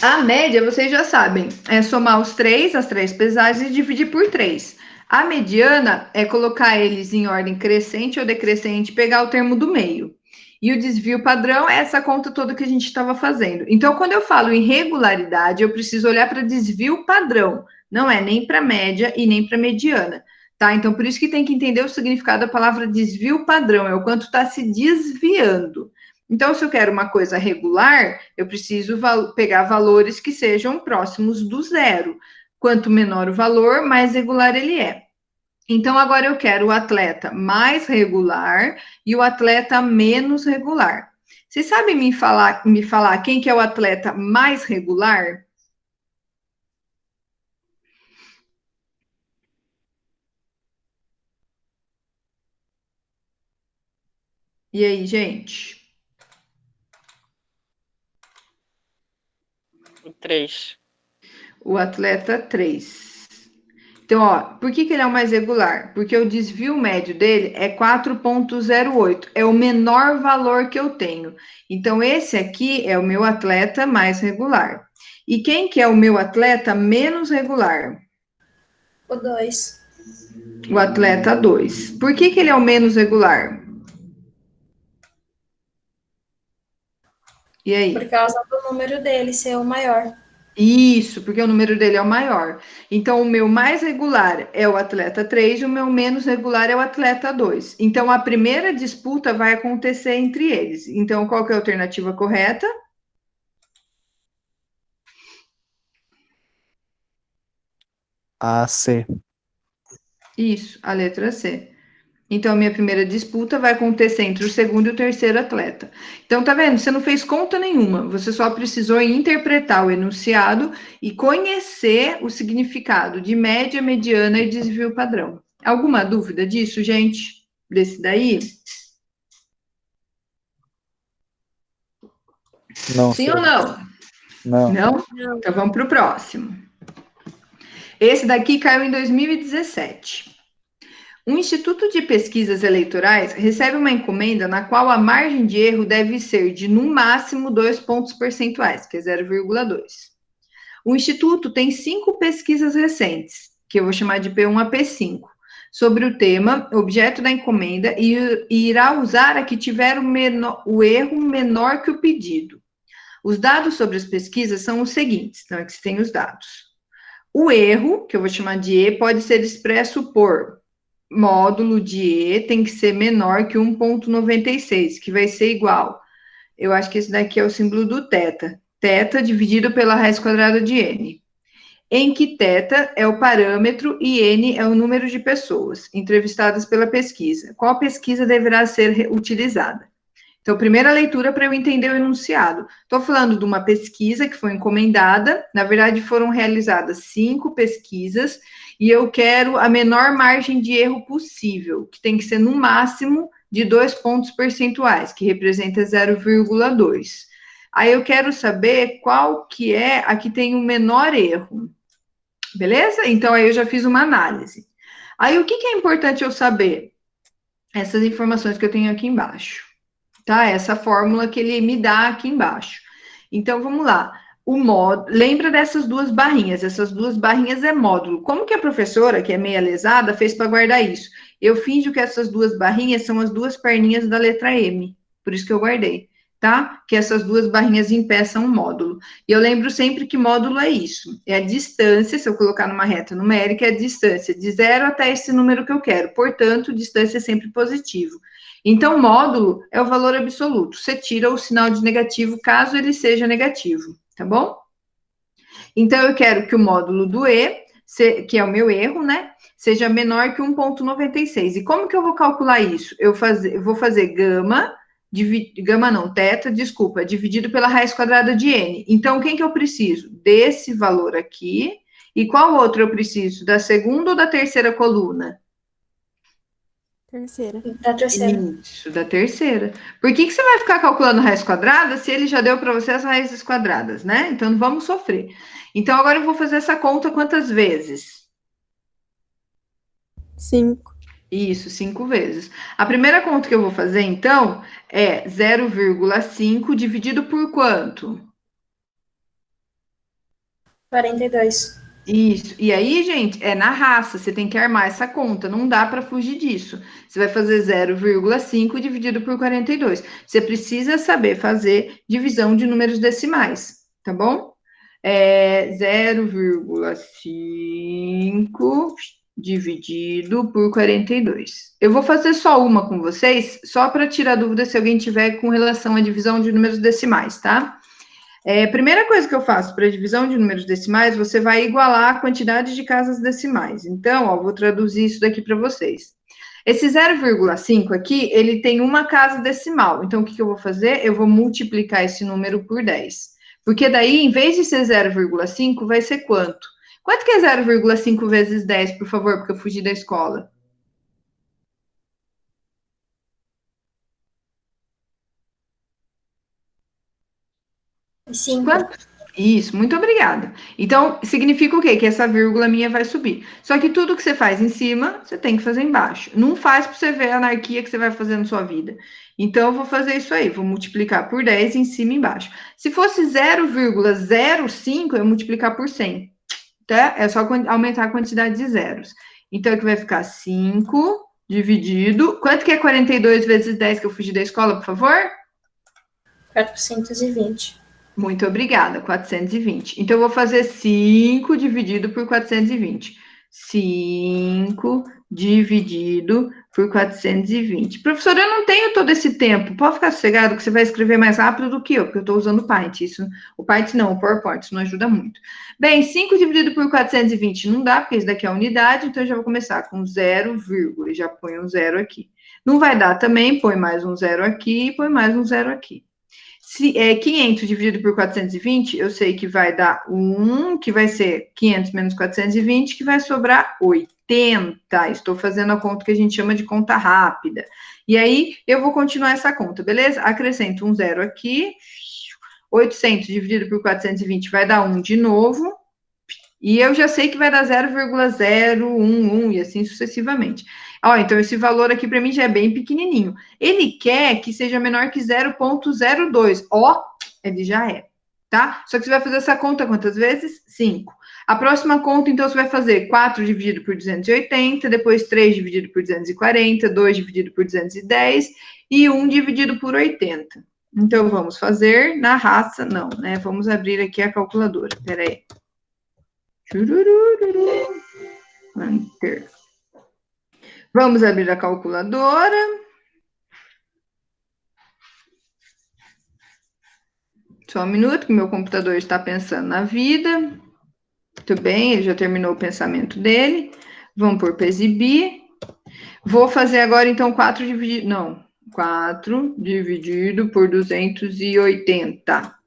A média, vocês já sabem, é somar as 3 pesagens e dividir por 3. A mediana é colocar eles em ordem crescente ou decrescente, pegar o termo do meio. E o desvio padrão é essa conta toda que a gente estava fazendo. Então, quando eu falo em regularidade, eu preciso olhar para desvio padrão. Não é nem para média e nem para mediana, tá? Então, por isso que tem que entender o significado da palavra desvio padrão, é o quanto está se desviando. Então, se eu quero uma coisa regular, eu preciso pegar valores que sejam próximos do zero. Quanto menor o valor, mais regular ele é. Então, agora eu quero o atleta mais regular e o atleta menos regular. Vocês sabem me falar quem que é o atleta mais regular? E aí, gente? O 3. O atleta 3. Então, ó, por que ele é o mais regular? Porque o desvio médio dele é 4,08. É o menor valor que eu tenho. Então, esse aqui é o meu atleta mais regular. E quem que é o meu atleta menos regular? O 2. O atleta 2. Por que ele é o menos regular? E aí? Por causa do número dele ser o maior. Isso, porque o número dele é o maior. Então, o meu mais regular é o atleta 3 e o meu menos regular é o atleta 2. Então, a primeira disputa vai acontecer entre eles. Então, qual que é a alternativa correta? A, C. Isso, a letra C. Então, a minha primeira disputa vai acontecer entre o segundo e o terceiro atleta. Então, tá vendo? Você não fez conta nenhuma. Você só precisou interpretar o enunciado e conhecer o significado de média, mediana e desvio padrão. Alguma dúvida disso, gente? Desse daí? Não, Sim ou não? Não. Não? Então, vamos para o próximo. Esse daqui caiu em 2017. O Instituto de Pesquisas Eleitorais recebe uma encomenda na qual a margem de erro deve ser de, no máximo, 2 pontos percentuais, que é 0,2. O Instituto tem 5 pesquisas recentes, que eu vou chamar de P1 a P5, sobre o tema, objeto da encomenda, e irá usar a que tiver o erro menor que o pedido. Os dados sobre as pesquisas são os seguintes, então aqui você tem os dados. O erro, que eu vou chamar de E, pode ser expresso por módulo de E tem que ser menor que 1,96, que vai ser igual. Eu acho que esse daqui é o símbolo do θ. Θ dividido pela raiz quadrada de N. Em que θ é o parâmetro e N é o número de pessoas entrevistadas pela pesquisa. Qual pesquisa deverá ser utilizada? Então, primeira leitura para eu entender o enunciado. Estou falando de uma pesquisa que foi encomendada, na verdade foram realizadas 5 pesquisas, e eu quero a menor margem de erro possível, que tem que ser no máximo de 2 pontos percentuais, que representa 0,2. Aí eu quero saber qual que é a que tem o menor erro. Beleza? Então, aí eu já fiz uma análise. Aí, o que é importante eu saber? Essas informações que eu tenho aqui embaixo. Tá? Essa fórmula que ele me dá aqui embaixo. Então, vamos lá. Lembra dessas duas barrinhas? Essas duas barrinhas é módulo. Como que a professora, que é meia lesada, fez para guardar isso? Eu finjo que essas duas barrinhas são as duas perninhas da letra M. Por isso que eu guardei, tá? Que essas duas barrinhas em pé são um módulo. E eu lembro sempre que módulo é isso. É a distância, se eu colocar numa reta numérica, é a distância de 0 até esse número que eu quero. Portanto, distância é sempre positivo. Então, módulo é o valor absoluto. Você tira o sinal de negativo caso ele seja negativo, tá bom? Então, eu quero que o módulo do E, que é o meu erro, né, seja menor que 1,96. E como que eu vou calcular isso? Eu vou fazer gama, θ, desculpa, dividido pela raiz quadrada de N. Então, quem que eu preciso? Desse valor aqui. E qual outro eu preciso? Da segunda ou da terceira coluna? Terceira. Da terceira. Isso, da terceira. Por que você vai ficar calculando raiz quadrada se ele já deu para você as raízes quadradas, né? Então, não vamos sofrer. Então, agora eu vou fazer essa conta quantas vezes? 5. Isso, 5 vezes. A primeira conta que eu vou fazer, então, é 0,5 dividido por quanto? 42. Isso. E aí, gente, é na raça, você tem que armar essa conta, não dá para fugir disso. Você vai fazer 0,5 dividido por 42. Você precisa saber fazer divisão de números decimais, tá bom? 0,5 dividido por 42. Eu vou fazer só uma com vocês, só para tirar dúvida se alguém tiver com relação à divisão de números decimais, tá? Primeira coisa que eu faço para divisão de números decimais, você vai igualar a quantidade de casas decimais. Então, ó, vou traduzir isso daqui para vocês. Esse 0,5 aqui, ele tem uma casa decimal. Então, o que eu vou fazer? Eu vou multiplicar esse número por 10. Porque daí, em vez de ser 0,5, vai ser quanto? Quanto que é 0,5 vezes 10, por favor, porque eu fugi da escola? Cinco. Quanto? Isso, muito obrigada. Então, significa o quê? Que essa vírgula minha vai subir. Só que tudo que você faz em cima, você tem que fazer embaixo. Não faz para você ver a anarquia que você vai fazer na sua vida. Então, eu vou fazer isso aí, vou multiplicar por 10 em cima e embaixo. Se fosse 0,05, eu ia multiplicar por 100. Tá? É só aumentar a quantidade de zeros. Então, aqui vai ficar 5 dividido... Quanto que é 42 vezes 10 que eu fugi da escola, por favor? 420. Muito obrigada, 420. Então, eu vou fazer 5 dividido por 420. 5 dividido por 420. Professora, eu não tenho todo esse tempo. Pode ficar sossegado que você vai escrever mais rápido do que eu, porque eu estou usando o Paint. O Paint não, o PowerPoint, isso não ajuda muito. Bem, 5 dividido por 420 não dá, porque isso daqui é a unidade, então eu já vou começar com 0, já põe um 0 aqui. Não vai dar também, põe mais um 0 aqui, põe mais um 0 aqui. Se é 500 dividido por 420, eu sei que vai dar 1, que vai ser 500 menos 420, que vai sobrar 80. Estou fazendo a conta que a gente chama de conta rápida. E aí, eu vou continuar essa conta, beleza? Acrescento um 0 aqui. 800 dividido por 420 vai dar 1 de novo. E eu já sei que vai dar 0,011 e assim sucessivamente. Ó, então esse valor aqui para mim já é bem pequenininho. Ele quer que seja menor que 0,02. Ó, ele já é, tá? Só que você vai fazer essa conta quantas vezes? 5. A próxima conta, então, você vai fazer 4 dividido por 280, depois 3 dividido por 240, 2 dividido por 210 e 1 dividido por 80. Então, vamos fazer na raça, não, né? Vamos abrir aqui a calculadora, peraí. Enter. Vamos abrir a calculadora. Só um minuto, que meu computador está pensando na vida. Muito bem, ele já terminou o pensamento dele. Vamos por exibir. Vou fazer agora, então, 4 dividido... Não, 4 dividido por 280.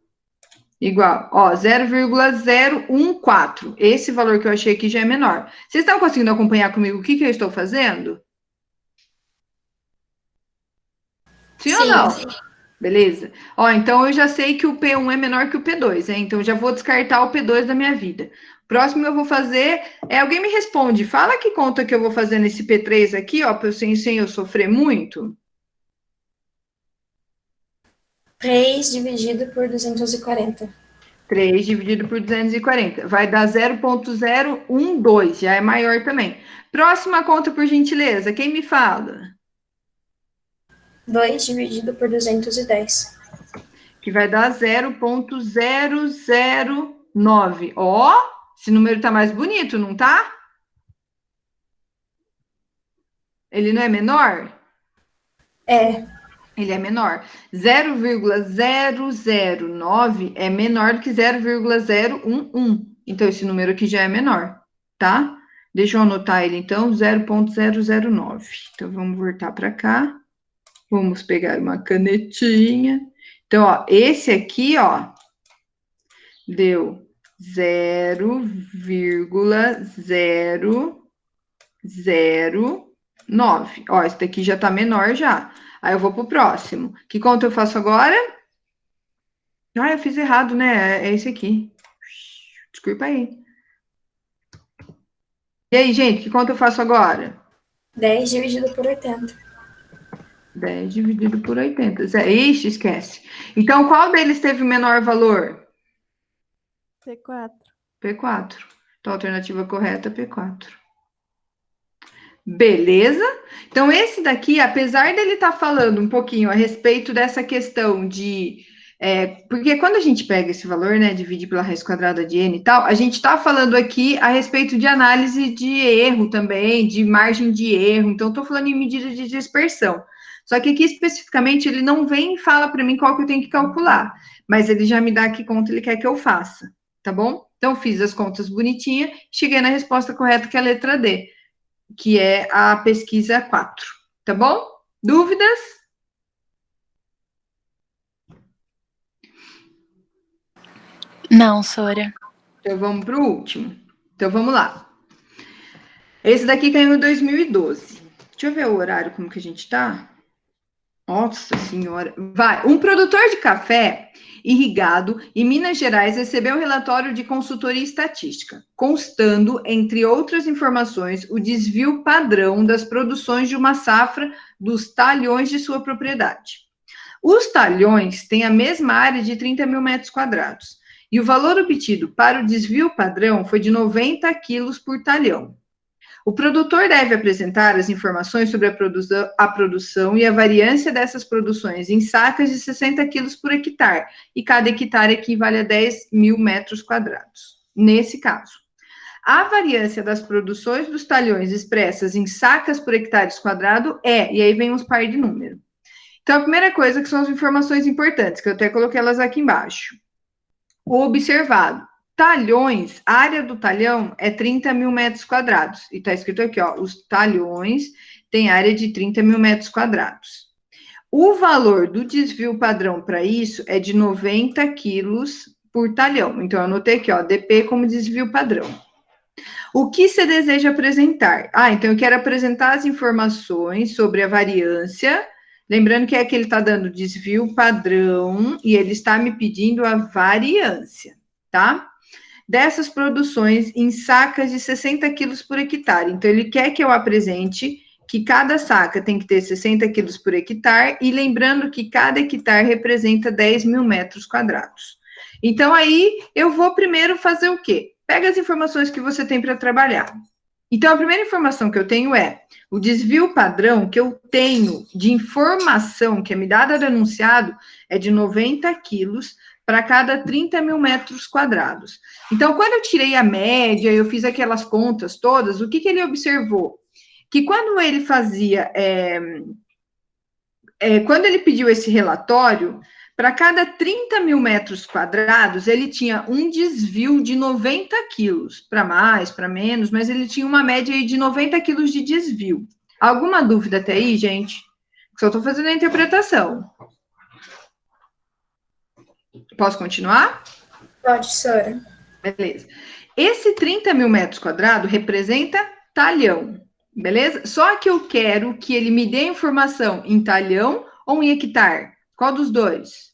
Igual, ó, 0,014. Esse valor que eu achei aqui já é menor. Vocês estão conseguindo acompanhar comigo o que eu estou fazendo? Sim ou não? Sim. Beleza? Ó, então eu já sei que o P1 é menor que o P2, hein? Então eu já vou descartar o P2 da minha vida. Próximo eu vou fazer... alguém me responde, fala que conta que eu vou fazer nesse P3 aqui, ó, sem eu sofrer muito. 3 dividido por 240. 3 dividido por 240. Vai dar 0,012, já é maior também. Próxima conta, por gentileza, quem me fala? 2 dividido por 210. Que vai dar 0,009. Ó, esse número tá mais bonito, não tá? Ele não é menor? É. Ele é menor. 0,009 é menor do que 0,011. Então, esse número aqui já é menor, tá? Deixa eu anotar ele, então, 0,009. Então, vamos voltar para cá. Vamos pegar uma canetinha. Então, ó, esse aqui, ó, deu 0,009. Ó, esse daqui já tá menor já. Aí eu vou pro próximo. Que conta eu faço agora? Ah, eu fiz errado, né? É esse aqui. Desculpa aí. E aí, gente, que conta eu faço agora? 10 dividido por 80. 10 dividido por 80. Ixi, esquece. Então, qual deles teve o menor valor? P4. P4. Então, a alternativa correta é P4. Beleza? Então, esse daqui, apesar dele estar falando um pouquinho a respeito dessa questão de... porque quando a gente pega esse valor, né, divide pela raiz quadrada de n e tal, a gente está falando aqui a respeito de análise de erro também, de margem de erro. Então, estou falando em medida de dispersão. Só que aqui, especificamente, ele não vem e fala para mim qual que eu tenho que calcular. Mas ele já me dá que conta ele quer que eu faça, tá bom? Então, fiz as contas bonitinhas, cheguei na resposta correta, que é a letra D. que é a pesquisa 4, tá bom? Dúvidas? Não, Sora. Então, vamos para o último. Então, vamos lá. Esse daqui caiu em 2012. Deixa eu ver o horário, como que a gente tá. Nossa Senhora. Vai. Um produtor de café irrigado em Minas Gerais recebeu um relatório de consultoria estatística, constando, entre outras informações, o desvio padrão das produções de uma safra dos talhões de sua propriedade. Os talhões têm a mesma área de 30 mil metros quadrados, e o valor obtido para o desvio padrão foi de 90 quilos por talhão. O produtor deve apresentar as informações sobre a produção e a variância dessas produções em sacas de 60 quilos por hectare, e cada hectare equivale a 10 mil metros quadrados. Nesse caso, a variância das produções dos talhões expressas em sacas por hectare quadrado e aí vem uns par de número. Então, a primeira coisa que são as informações importantes, que eu até coloquei elas aqui embaixo. O observado. Talhões, a área do talhão é 30 mil metros quadrados. E está escrito aqui, ó, os talhões têm área de 30 mil metros quadrados. O valor do desvio padrão para isso é de 90 quilos por talhão. Então, eu anotei aqui, ó, DP como desvio padrão. O que você deseja apresentar? Então eu quero apresentar as informações sobre a variância. Lembrando que é que ele está dando desvio padrão e ele está me pedindo a variância, tá? Dessas produções em sacas de 60 quilos por hectare. Então, ele quer que eu apresente que cada saca tem que ter 60 quilos por hectare, e lembrando que cada hectare representa 10 mil metros quadrados. Então, aí, eu vou primeiro fazer o quê? Pega as informações que você tem para trabalhar. Então, a primeira informação que eu tenho é o desvio padrão que eu tenho de informação que é me dada no enunciado é de 90 quilos para cada 30 mil metros quadrados. Então, quando eu tirei a média, eu fiz aquelas contas todas, o que ele observou? Que quando ele fazia, quando ele pediu esse relatório, para cada 30 mil metros quadrados, ele tinha um desvio de 90 quilos, para mais, para menos, mas ele tinha uma média aí de 90 quilos de desvio. Alguma dúvida até aí, gente? Só estou fazendo a interpretação. Posso continuar? Pode, Sora. Beleza. Esse 30 mil metros quadrados representa talhão, beleza? Só que eu quero que ele me dê informação em talhão ou em hectare. Qual dos dois?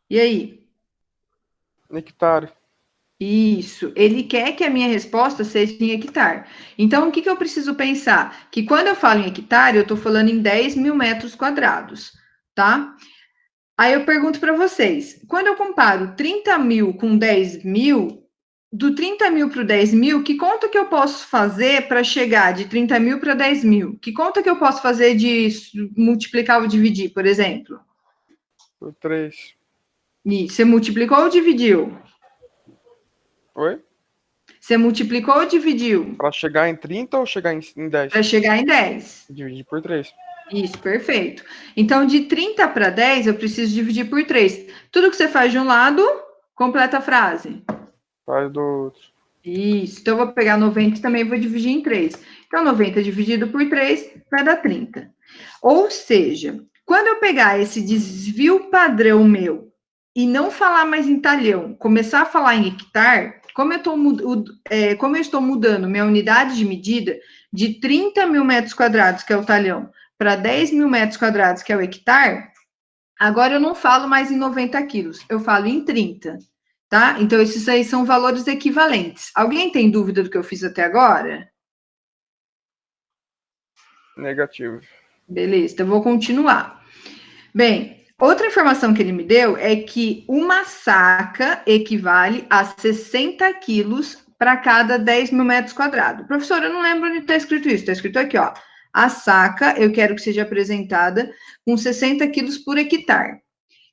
E aí? Hectare. Isso. Ele quer que a minha resposta seja em hectare. Então, o que eu preciso pensar? Que quando eu falo em hectare, eu estou falando em 10 mil metros quadrados, tá? Aí eu pergunto para vocês, quando eu comparo 30 mil com 10 mil, do 30 mil para o 10 mil, que conta que eu posso fazer para chegar de 30 mil para 10 mil? Que conta que eu posso fazer de multiplicar ou dividir, por exemplo? Por 3. E você multiplicou ou dividiu? Oi? Você multiplicou ou dividiu? Para chegar em 30 ou chegar em 10? Para chegar em 10. Dividir por 3. Isso, perfeito. Então, de 30 para 10, eu preciso dividir por 3. Tudo que você faz de um lado, completa a frase. Faz do outro. Isso. Então, eu vou pegar 90 e também vou dividir em 3. Então, 90 dividido por 3 vai dar 30. Ou seja, quando eu pegar esse desvio padrão meu e não falar mais em talhão, começar a falar em hectare, como eu estou mudando minha unidade de medida de 30 mil metros quadrados, que é o talhão, para 10 mil metros quadrados, que é o hectare, agora eu não falo mais em 90 quilos, eu falo em 30, tá? Então, esses aí são valores equivalentes. Alguém tem dúvida do que eu fiz até agora? Negativo. Beleza, então eu vou continuar. Bem, outra informação que ele me deu é que uma saca equivale a 60 quilos para cada 10 mil metros quadrados. Professor, eu não lembro onde está escrito isso. Está escrito aqui, ó. A saca, eu quero que seja apresentada com 60 quilos por hectare.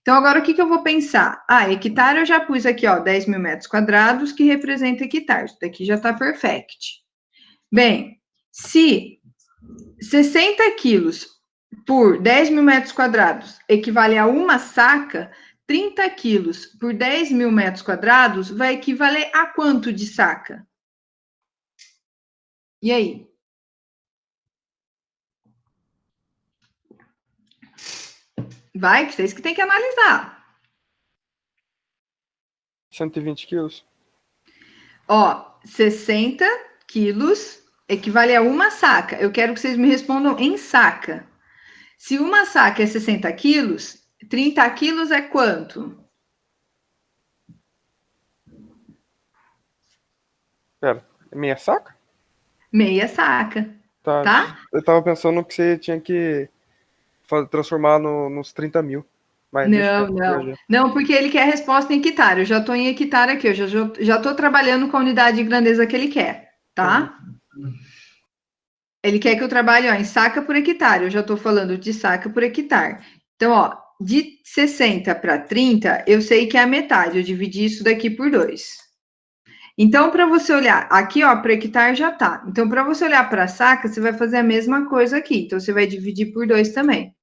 Então, agora, o que eu vou pensar? Hectare eu já pus aqui, ó, 10 mil metros quadrados, que representa hectare. Isso daqui já está perfect. Bem, se 60 quilos por 10 mil metros quadrados equivale a uma saca, 30 quilos por 10 mil metros quadrados vai equivaler a quanto de saca? E aí? Vai, que vocês que tem que analisar. 120 quilos? Ó, 60 quilos equivale a uma saca. Eu quero que vocês me respondam em saca. Se uma saca é 60 quilos, 30 quilos é quanto? Pera, é meia saca? Meia saca, Tá. tá? Eu tava pensando que você tinha que transformar nos 30 mil. Mas Não, deixa eu não. ver. Não, porque ele quer a resposta em hectare. Eu já estou em hectare aqui, eu já estou trabalhando com a unidade de grandeza que ele quer, tá? Ele quer que eu trabalhe, ó, em saca por hectare. Eu já estou falando de saca por hectare. Então, ó, de 60 para 30, eu sei que é a metade. Eu dividi isso daqui por 2. Então, para você olhar, aqui, ó, para hectare já tá. Então, para você olhar para a saca, você vai fazer a mesma coisa aqui. Então, você vai dividir por 2 também.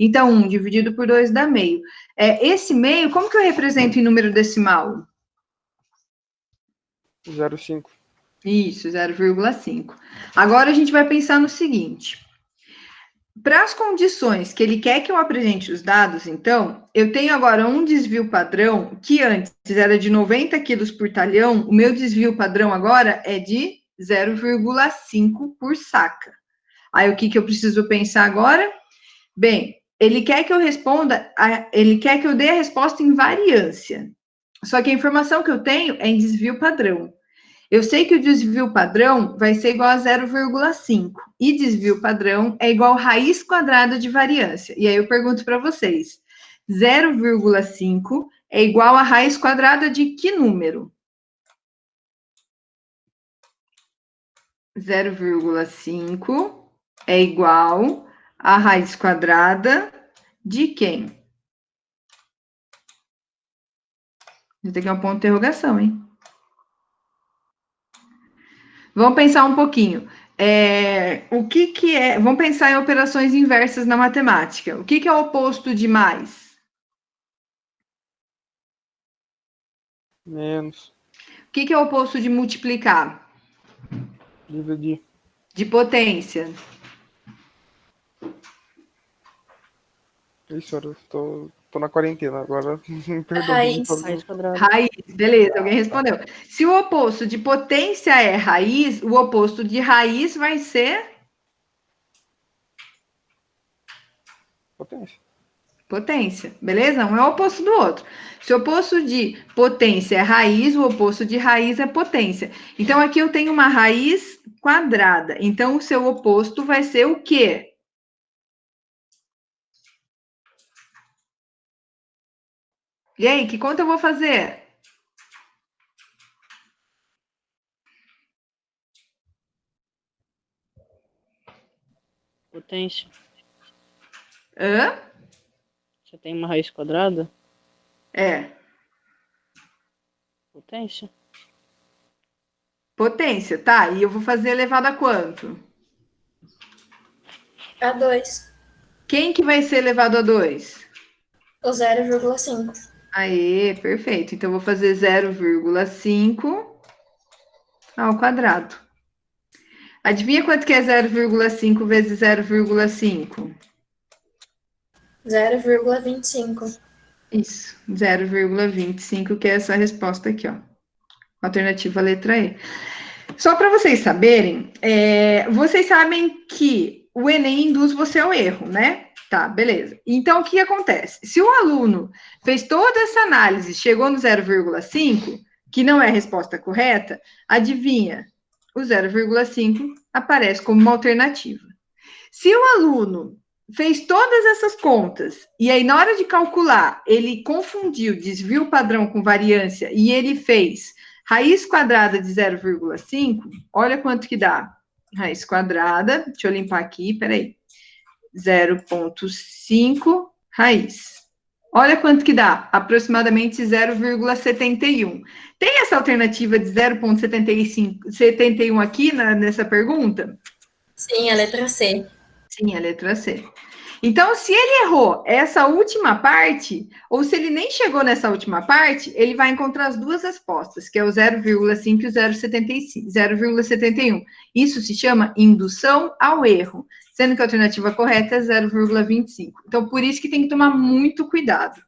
Então, 1 dividido por 2 dá meio. Esse meio, como que eu represento em número decimal? 0,5. Isso, 0,5. Agora, a gente vai pensar no seguinte. Para as condições que ele quer que eu apresente os dados, então, eu tenho agora um desvio padrão, que antes era de 90 quilos por talhão, o meu desvio padrão agora é de 0,5 por saca. Aí, o que eu preciso pensar agora? Bem, ele quer que eu responda, ele quer que eu dê a resposta em variância. Só que a informação que eu tenho é em desvio padrão. Eu sei que o desvio padrão vai ser igual a 0,5. E desvio padrão é igual a raiz quadrada de variância. E aí eu pergunto para vocês, 0,5 é igual a raiz quadrada de que número? 0,5 é igual a raiz quadrada de quem? Tem que ter um ponto de interrogação, hein? Vamos pensar um pouquinho. O que é... Vamos pensar em operações inversas na matemática. O que é o oposto de mais? Menos. O que é o oposto de multiplicar? Dividir. De potência. Isso, eu tô na quarentena agora. Me perdoe. Raiz. Raiz quadrada. Raiz, beleza, alguém respondeu. Se o oposto de potência é raiz, o oposto de raiz vai ser Potência. potência, beleza? Um é o oposto do outro. Se o oposto de potência é raiz, o oposto de raiz é potência. Então, aqui eu tenho uma raiz quadrada. Então, o seu oposto vai ser o quê? E aí, que conta eu vou fazer? Potência. Hã? Você tem uma raiz quadrada? É, Potência. potência, tá. E eu vou fazer elevado a quanto? A 2. Quem que vai ser elevado a 2? O 0,5. Aê, perfeito. Então, eu vou fazer 0,5 ao quadrado. Adivinha quanto que é 0,5 vezes 0,5? 0,25. Isso, 0,25, que é essa resposta aqui, ó. Alternativa letra E. Só para vocês saberem, vocês sabem que o Enem induz você ao erro, né? Tá, beleza. Então, o que acontece? Se o aluno fez toda essa análise, chegou no 0,5, que não é a resposta correta, adivinha? O 0,5 aparece como uma alternativa. Se o aluno fez todas essas contas e aí, na hora de calcular, ele confundiu desvio padrão com variância e ele fez raiz quadrada de 0,5, olha quanto que dá. Raiz quadrada, deixa eu limpar aqui, peraí. 0,5 raiz. Olha quanto que dá, aproximadamente 0,71. Tem essa alternativa de 0,71 aqui nessa pergunta? Sim, a letra C. Sim, a letra C. Então, se ele errou essa última parte, ou se ele nem chegou nessa última parte, ele vai encontrar as duas respostas, que é o 0,5 e o 0,71. Isso se chama indução ao erro, sendo que a alternativa correta é 0,25. Então, por isso que tem que tomar muito cuidado,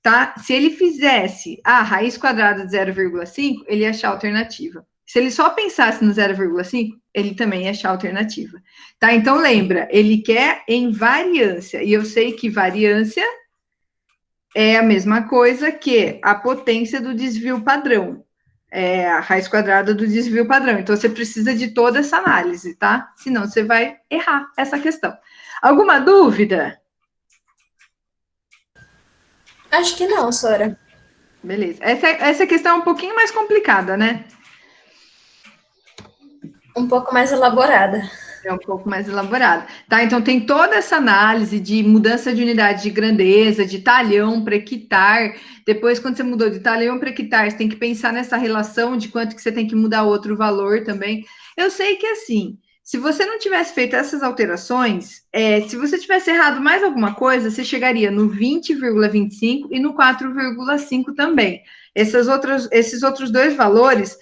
tá? Se ele fizesse a raiz quadrada de 0,5, ele ia achar a alternativa. Se ele só pensasse no 0,5, ele também ia achar a alternativa, tá? Então, lembra, ele quer em variância, e eu sei que variância é a mesma coisa que a potência do desvio padrão, é a raiz quadrada do desvio padrão. Então, você precisa de toda essa análise, tá? Senão, você vai errar essa questão. Alguma dúvida? Acho que não, Sora. Beleza. Essa questão é um pouquinho mais complicada, né? Um pouco mais elaborada. É um pouco mais elaborada. Tá, então tem toda essa análise de mudança de unidade de grandeza, de talhão para hectare. Depois, quando você mudou de talhão para hectare, você tem que pensar nessa relação de quanto que você tem que mudar outro valor também. Eu sei que, assim, se você não tivesse feito essas alterações, se você tivesse errado mais alguma coisa, você chegaria no 20,25 e no 4,5 também. Esses outros dois valores,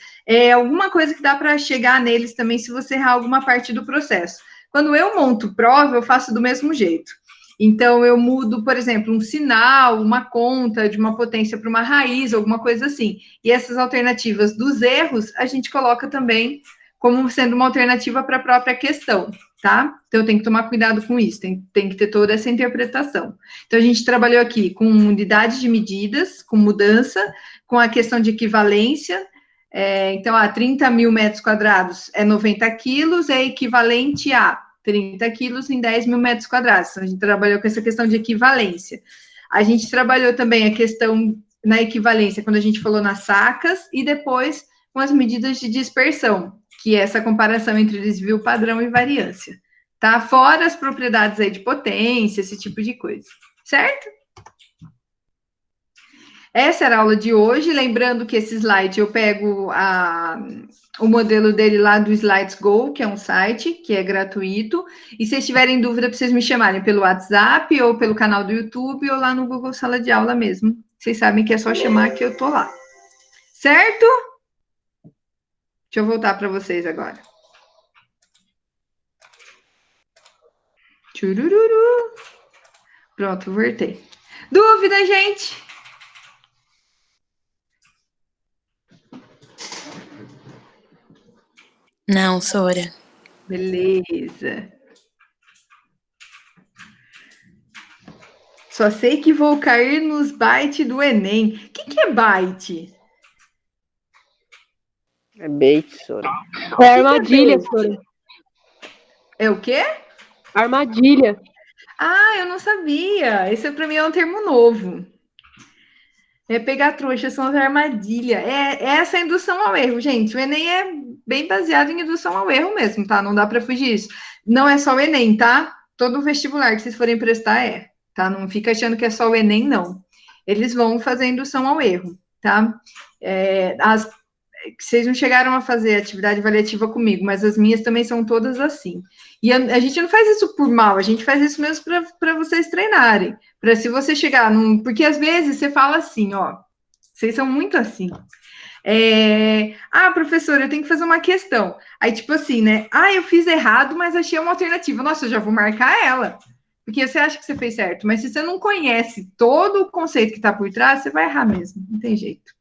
alguma coisa que dá para chegar neles também se você errar alguma parte do processo. Quando eu monto prova, eu faço do mesmo jeito. Então, eu mudo, por exemplo, um sinal, uma conta de uma potência para uma raiz, alguma coisa assim. E essas alternativas dos erros, a gente coloca também como sendo uma alternativa para a própria questão, tá? Então, tem que tomar cuidado com isso, tem que ter toda essa interpretação. Então, a gente trabalhou aqui com unidade de medidas, com mudança, com a questão de equivalência. Então, 30 mil metros quadrados é 90 quilos, é equivalente a 30 quilos em 10 mil metros quadrados. Então, a gente trabalhou com essa questão de equivalência. A gente trabalhou também a questão na equivalência, quando a gente falou nas sacas, e depois com as medidas de dispersão, que é essa comparação entre desvio padrão e variância, tá? Fora as propriedades aí de potência, esse tipo de coisa, certo? Essa era a aula de hoje, lembrando que esse slide eu pego o modelo dele lá do Slides Go, que é um site que é gratuito, e se vocês tiverem dúvida, para vocês me chamarem pelo WhatsApp, ou pelo canal do YouTube, ou lá no Google Sala de Aula mesmo. Vocês sabem que é só chamar que eu tô lá, certo? Deixa eu voltar para vocês agora. Tchurururu. Pronto, voltei. Dúvida, gente? Não, Sora. Beleza. Só sei que vou cair nos bytes do Enem. O que é byte? É bait, Sora. É armadilha, Sora. É o quê? Armadilha. Ah, eu não sabia. Esse para mim é um termo novo. Pegar trouxa, são as armadilhas. É essa indução ao erro, gente. O Enem é bem baseado em indução ao erro mesmo, tá? Não dá para fugir disso. Não é só o Enem, tá? Todo vestibular que vocês forem prestar tá? Não fica achando que é só o Enem, não. Eles vão fazer indução ao erro, tá? Vocês não chegaram a fazer atividade avaliativa comigo, mas as minhas também são todas assim. E a gente não faz isso por mal, a gente faz isso mesmo para vocês treinarem. Para se você chegar num... Porque às vezes você fala assim, ó, vocês são muito assim. Professora, eu tenho que fazer uma questão. Aí, tipo assim, né? Eu fiz errado, mas achei uma alternativa. Nossa, eu já vou marcar ela. Porque você acha que você fez certo. Mas se você não conhece todo o conceito que está por trás, você vai errar mesmo. Não tem jeito.